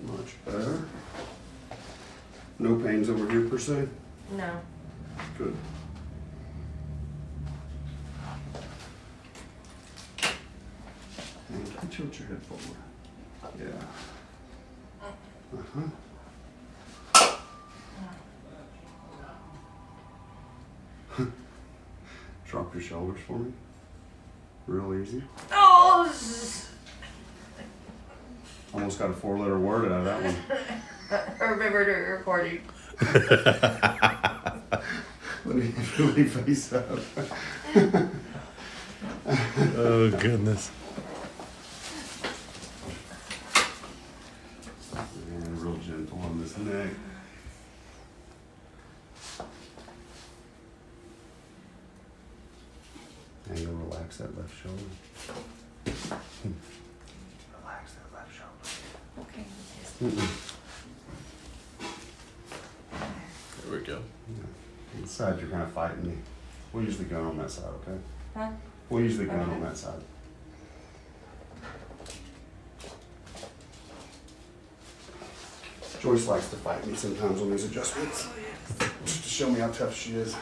Much better. No pains over here per se? No. Good. And can you tilt your head forward? Yeah. Uh-huh. Drop your shoulders for me. Real easy. Oh! Almost got a 4-letter word out of that one. Remember to recording. Let me face up. Oh, goodness. And real gentle on this neck. And you'll relax that left shoulder. Relax that left shoulder. Okay. There we go. Yeah. This side you're kind of fighting me. We'll use the gun on that side, okay? Huh? We'll use the gun Okay. on that side. Joyce likes to fight me sometimes on these adjustments. Just to show me how tough she is.